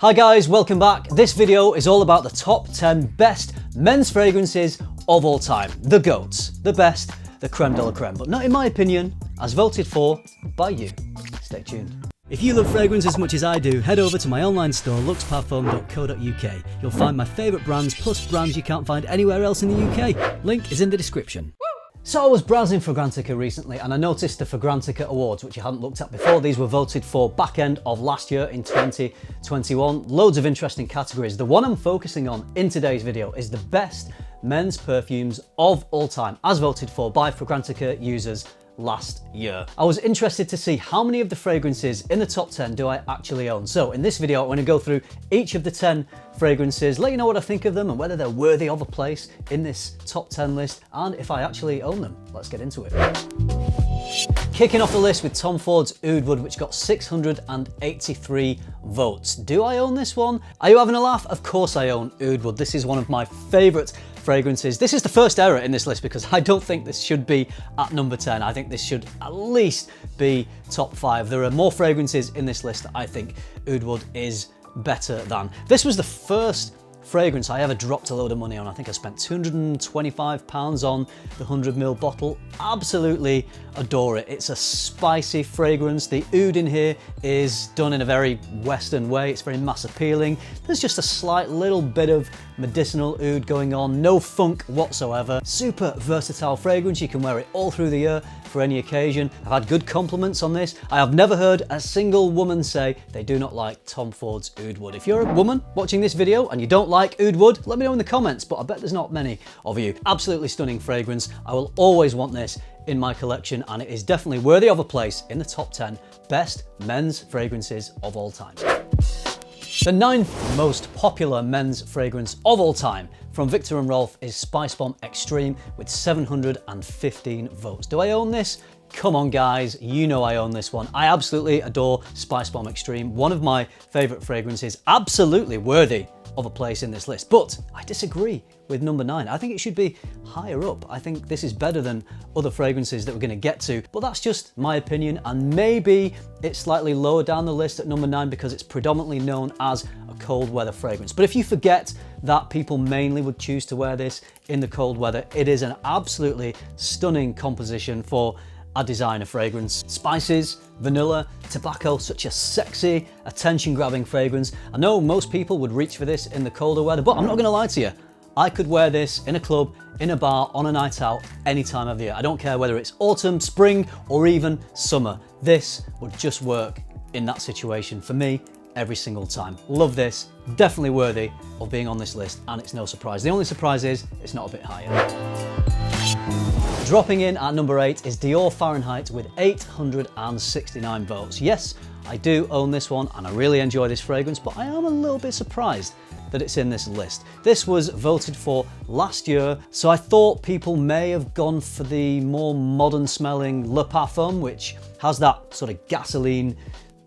Hi guys, welcome back. This video is all about the top 10 best men's fragrances of all time. The GOATs, the best, the creme de la creme, but not in my opinion, as voted for by you. Stay tuned. If you love fragrance as much as I do, head over to my online store luxparfum.co.uk. You'll find my favourite brands plus brands you can't find anywhere else in the UK. Link is in the description. So I was browsing Fragrantica recently and I noticed the Fragrantica Awards, which I hadn't looked at before. These were voted for back end of last year in 2021. Loads of interesting categories. The one I'm focusing on in today's video is the best men's perfumes of all time, as voted for by Fragrantica users last year. I was interested to see how many of the fragrances in the top 10 do I actually own. So in this video, I'm going to go through each of the 10 fragrances, let you know what I think of them and whether they're worthy of a place in this top 10 list and if I actually own them. Let's get into it. Kicking off the list with Tom Ford's Oud Wood, which got 683 votes. Do I own this one? Are you having a laugh? Of course I own Oud Wood. This is one of my favourite fragrances. This is the first error in this list because I don't think this should be at number 10. I think this should at least be top 5. There are more fragrances in this list that I think Oud Wood is better than. This was the first fragrance I ever dropped a load of money on. I think I spent £225 on the 100ml bottle. Absolutely adore it. It's a spicy fragrance. The oud in here is done in a very Western way. It's very mass appealing. There's just a slight little bit of medicinal oud going on. No funk whatsoever. Super versatile fragrance. You can wear it all through the year for any occasion. I've had good compliments on this. I have never heard a single woman say they do not like Tom Ford's Oud Wood. If you're a woman watching this video and you don't like Oud Wood, let me know in the comments, but I bet there's not many of you. Absolutely stunning fragrance. I will always want this in my collection and it is definitely worthy of a place in the top 10 best men's fragrances of all time. The 9th most popular men's fragrance of all time from Viktor and Rolf is Spicebomb Extreme with 715 votes. Do I own this? Come on guys, you know I own this one. I absolutely adore Spicebomb Extreme, one of my favourite fragrances, absolutely worthy of a place in this list. But I disagree with number 9. I think it should be higher up. I think this is better than other fragrances that we're going to get to, but that's just my opinion, and maybe it's slightly lower down the list at number 9 because it's predominantly known as a cold weather fragrance. But if you forget that people mainly would choose to wear this in the cold weather, it is an absolutely stunning composition for a designer fragrance. Spices, vanilla, tobacco, such a sexy, attention-grabbing fragrance. I know most people would reach for this in the colder weather, but I'm not gonna lie to you. I could wear this in a club, in a bar, on a night out, any time of the year. I don't care whether it's autumn, spring, or even summer. This would just work in that situation for me every single time. Love this, definitely worthy of being on this list, and it's no surprise. The only surprise is it's not a bit higher. Dropping in at number 8 is Dior Fahrenheit with 869 votes. Yes, I do own this one and I really enjoy this fragrance, but I am a little bit surprised that it's in this list. This was voted for last year, so I thought people may have gone for the more modern smelling Le Parfum, which has that sort of gasoline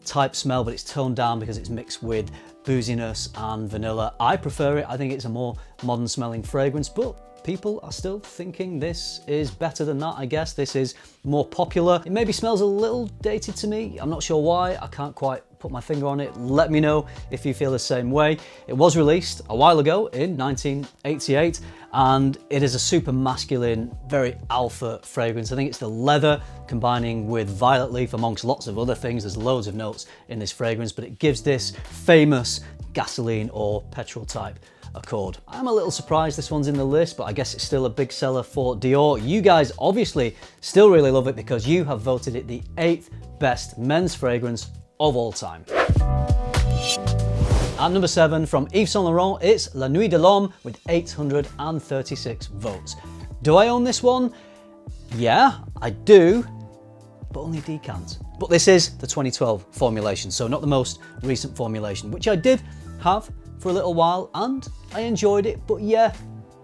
type smell, but it's toned down because it's mixed with booziness and vanilla. I prefer it. I think it's a more modern smelling fragrance, but people are still thinking this is better than that, I guess. This is more popular. It maybe smells a little dated to me. I'm not sure why. I can't quite put my finger on it. Let me know if you feel the same way. It was released a while ago in 1988 and it is a super masculine, very alpha fragrance. I think it's the leather combining with violet leaf amongst lots of other things. There's loads of notes in this fragrance, but it gives this famous gasoline or petrol type accord. I'm a little surprised this one's in the list, but I guess it's still a big seller for Dior. You guys obviously still really love it because you have voted it the 8th best men's fragrance of all time. At number 7 from Yves Saint Laurent, it's La Nuit de l'Homme with 836 votes. Do I own this one? Yeah, I do, but only a decant. But this is the 2012 formulation, so not the most recent formulation, which I did have for a little while and I enjoyed it, but yeah,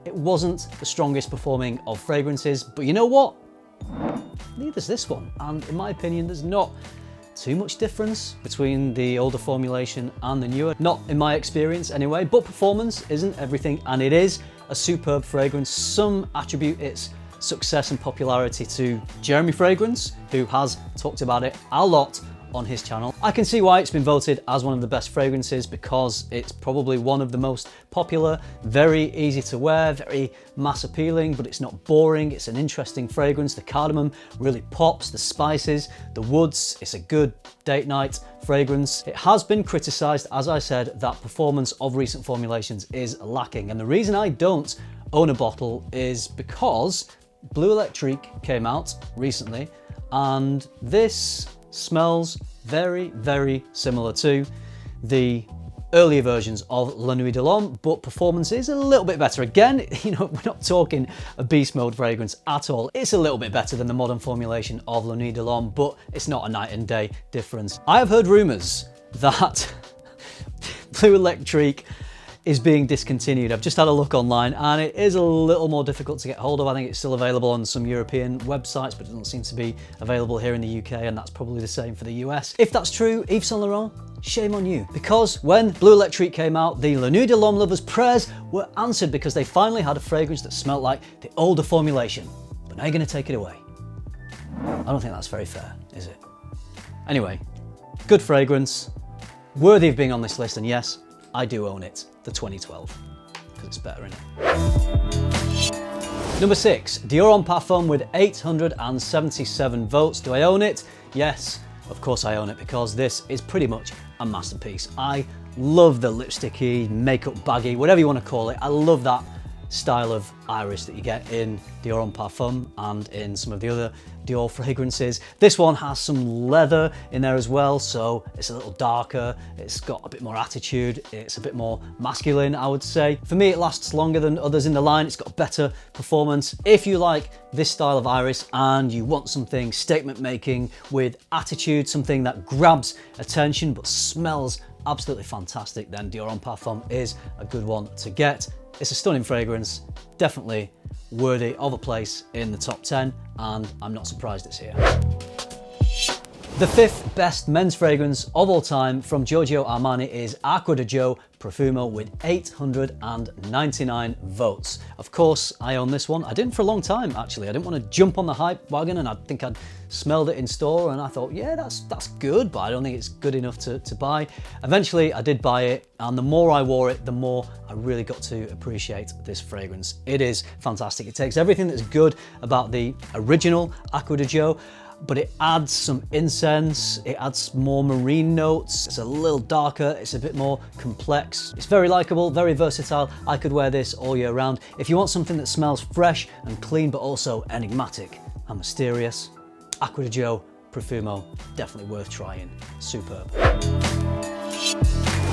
it wasn't the strongest performing of fragrances. But you know what? Neither's this one, and in my opinion there's not too much difference between the older formulation and the newer, not in my experience anyway, but performance isn't everything and it is a superb fragrance. Some attribute its success and popularity to Jeremy Fragrance, who has talked about it a lot on his channel. I can see why it's been voted as one of the best fragrances, because it's probably one of the most popular, very easy to wear, very mass appealing, but it's not boring. It's an interesting fragrance. The cardamom really pops, the spices, the woods. It's a good date night fragrance. It has been criticized, as I said, that performance of recent formulations is lacking. And the reason I don't own a bottle is because Bleu Electrique came out recently, and this smells very, very similar to the earlier versions of La Nuit de l'Homme, but performance is a little bit better. Again, you know, we're not talking a beast mode fragrance at all. It's a little bit better than the modern formulation of La Nuit de l'Homme, but it's not a night and day difference. I have heard rumors that Bleu Electrique is being discontinued. I've just had a look online and it is a little more difficult to get hold of. I think it's still available on some European websites, but it doesn't seem to be available here in the UK, and that's probably the same for the US. If that's true, Yves Saint Laurent, shame on you. Because when Bleu Electrique came out, the La Nuit de l'Homme lovers' prayers were answered because they finally had a fragrance that smelled like the older formulation. But now you're going to take it away. I don't think that's very fair, is it? Anyway, good fragrance, worthy of being on this list, and yes, I do own it, the 2012, because it's better, isn't it? Number 6, Dior Homme Parfum with 877 votes. Do I own it? Yes, of course I own it, because this is pretty much a masterpiece. I love the lipsticky, makeup baggy, whatever you want to call it. I love that style of iris that you get in Dior Homme Parfum and in some of the other Dior fragrances. This one has some leather in there as well, so it's a little darker, it's got a bit more attitude, it's a bit more masculine, I would say. For me, it lasts longer than others in the line, it's got better performance. If you like this style of iris and you want something statement making with attitude, something that grabs attention but smells absolutely fantastic, then Dior Homme Parfum is a good one to get. It's a stunning fragrance, definitely worthy of a place in the top 10, and I'm not surprised it's here. The 5th best men's fragrance of all time from Giorgio Armani is Acqua di Gio Profumo with 899 votes. Of course, I own this one. I didn't for a long time, actually. I didn't want to jump on the hype wagon, and I think I'd smelled it in store and I thought, yeah, that's good, but I don't think it's good enough to buy. Eventually, I did buy it, and the more I wore it, the more I really got to appreciate this fragrance. It is fantastic. It takes everything that's good about the original Acqua di Gio, but it adds some incense, it adds more marine notes, it's a little darker, it's a bit more complex. It's very likable, very versatile. I could wear this all year round. If you want something that smells fresh and clean, but also enigmatic and mysterious, Acqua di Gio Profumo, definitely worth trying. Superb.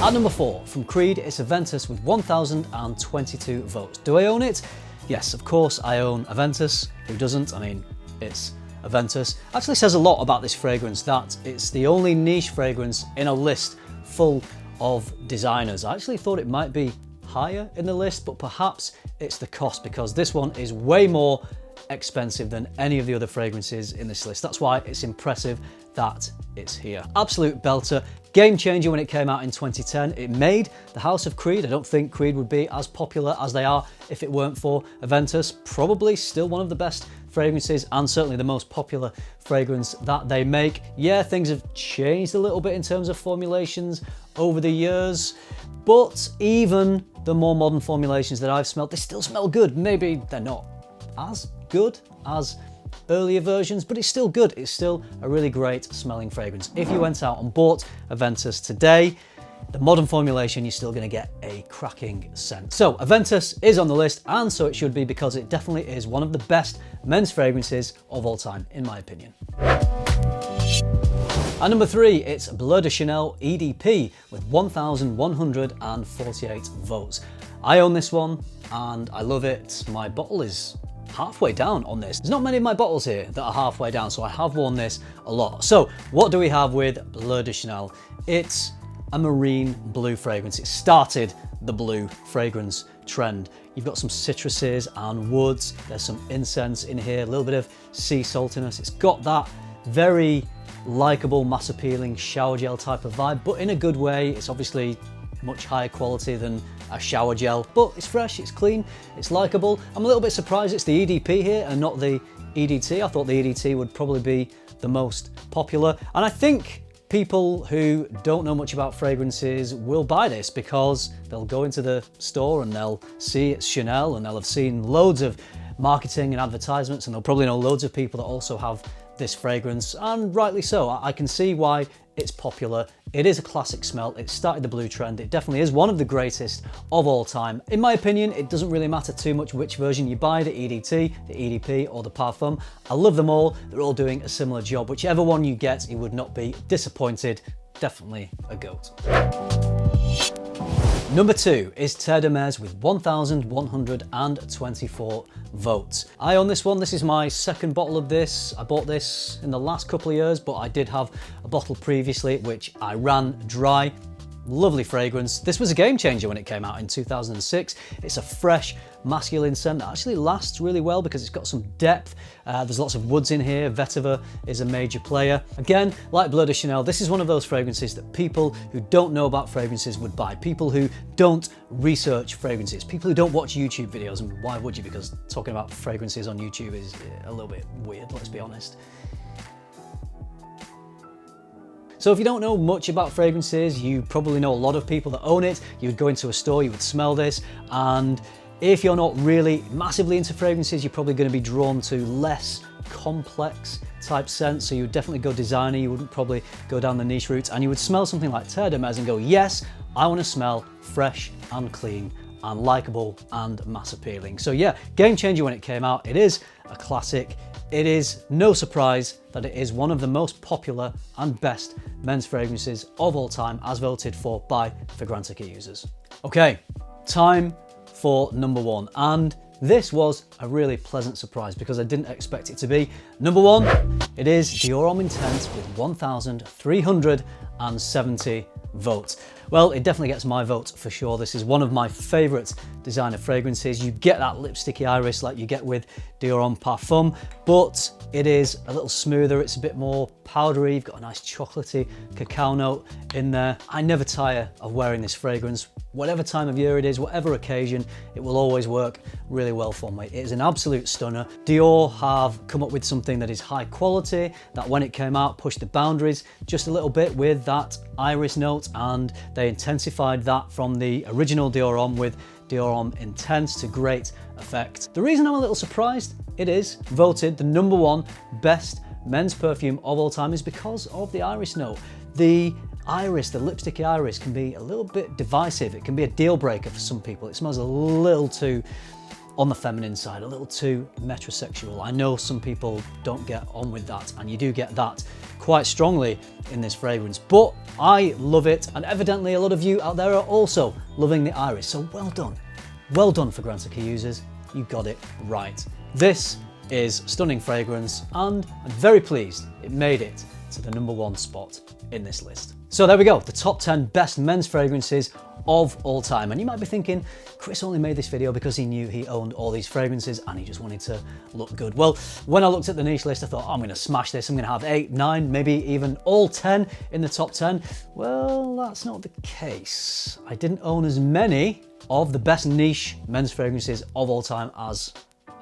At number 4, from Creed, it's Aventus with 1,022 votes. Do I own it? Yes, of course I own Aventus. Who doesn't? I mean, it's Aventus. Actually says a lot about this fragrance that it's the only niche fragrance in a list full of designers. I actually thought it might be higher in the list, but perhaps it's the cost, because this one is way more expensive than any of the other fragrances in this list. That's why it's impressive that it's here. Absolute belter, game changer when it came out in 2010. It made the House of Creed. I don't think Creed would be as popular as they are if it weren't for Aventus. Probably still one of the best fragrances, and certainly the most popular fragrance that they make. Yeah, things have changed a little bit in terms of formulations over the years, but even the more modern formulations that I've smelled, they still smell good. Maybe they're not as good as earlier versions, but it's still good. It's still a really great smelling fragrance. If you went out and bought Aventus today, the modern formulation, you're still going to get a cracking scent. So Aventus is on the list, and so it should be, because it definitely is one of the best men's fragrances of all time, in my opinion. At number 3, it's Bleu de Chanel EDP with 1,148 votes. I own this one and I love it. My bottle is halfway down on this. There's not many of my bottles here that are halfway down, so I have worn this a lot. So what do we have with Bleu de Chanel? It's a marine blue fragrance. It started the blue fragrance trend. You've got some citruses and woods. There's some incense in here, a little bit of sea saltiness. It's got that very likable, mass appealing shower gel type of vibe, but in a good way. It's obviously much higher quality than a shower gel, but it's fresh, it's clean, it's likable. I'm a little bit surprised it's the EDP here and not the EDT. I thought the EDT would probably be the most popular, and I think people who don't know much about fragrances will buy this because they'll go into the store and they'll see it's Chanel and they'll have seen loads of marketing and advertisements, and they'll probably know loads of people that also have this fragrance, and rightly so. I can see why it's popular. It is a classic smell. It started the Bleu trend. It definitely is one of the greatest of all time. In my opinion, it doesn't really matter too much which version you buy, the EDT, the EDP, or the Parfum. I love them all. They're all doing a similar job. Whichever one you get, you would not be disappointed. Definitely a GOAT. Number 2 is Terre with 1,124 votes. I own this one. This is my second bottle of this. I bought this in the last couple of years, but I did have a bottle previously, which I ran dry. Lovely fragrance. This was a game changer when it came out in 2006. It's a fresh, masculine scent that actually lasts really well because it's got some depth. There's lots of woods in here. Vetiver is a major player. Again, like Bleu de Chanel, this is one of those fragrances that people who don't know about fragrances would buy. People who don't research fragrances. People who don't watch YouTube videos. And why would you? Because talking about fragrances on YouTube is a little bit weird, let's be honest. So if you don't know much about fragrances, you probably know a lot of people that own it. You would go into a store, you would smell this, and if you're not really massively into fragrances, you're probably going to be drawn to less complex type scents. So you would definitely go designer, you wouldn't probably go down the niche route, and you would smell something like Terre and go, yes, I want to smell fresh and clean and likable and mass appealing. So yeah, game changer when it came out. It is a classic. It is no surprise that it is one of the most popular and best men's fragrances of all time, as voted for by Fragrantica users. Okay, time for number 1. And this was a really pleasant surprise because I didn't expect it to be. Number 1, it is Dior Homme Intense with 1,370 votes. Well, it definitely gets my vote for sure. This is one of my favorite designer fragrances. You get that lipsticky iris like you get with Dior Homme Parfum, but it is a little smoother. It's a bit more powdery. You've got a nice chocolatey cacao note in there. I never tire of wearing this fragrance. Whatever time of year it is, whatever occasion, it will always work really well for me. It is an absolute stunner. Dior have come up with something that is high quality, that when it came out pushed the boundaries just a little bit with that iris note, and they intensified that from the original Dior Homme with Dior Homme Intense to great effect. The reason I'm a little surprised it is voted the number 1 best men's perfume of all time is because of the iris note. The iris, the lipsticky iris, can be a little bit divisive. It can be a deal breaker for some people. It smells a little too on the feminine side, a little too metrosexual. I know some people don't get on with that, and you do get that quite strongly in this fragrance, but I love it, and evidently a lot of you out there are also loving the iris, so well done. Well done, Fragrantica users, you got it right. This is stunning fragrance, and I'm very pleased it made it to the number 1 spot in this list. So there we go, the top 10 best men's fragrances of all time. And you might be thinking, Chris only made this video because he knew he owned all these fragrances and he just wanted to look good. Well, when I looked at the niche list, I thought, oh, I'm gonna smash this. I'm gonna have 8, 9, maybe even all 10 in the top 10. Well, that's not the case. I didn't own as many of the best niche men's fragrances of all time as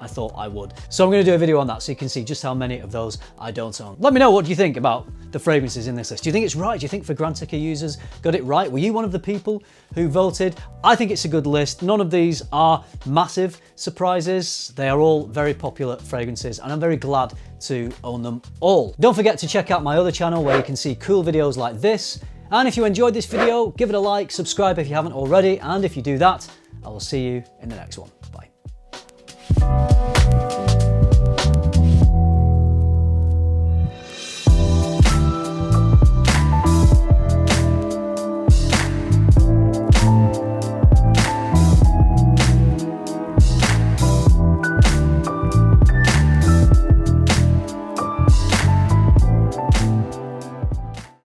I thought I would. So I'm going to do a video on that so you can see just how many of those I don't own. Let me know, what do you think about the fragrances in this list? Do you think it's right? Do you think Fragrantica users got it right? Were you one of the people who voted? I think it's a good list. None of these are massive surprises. They are all very popular fragrances, and I'm very glad to own them all. Don't forget to check out my other channel where you can see cool videos like this. And if you enjoyed this video, give it a like, subscribe if you haven't already, and if you do that, I will see you in the next one. Bye.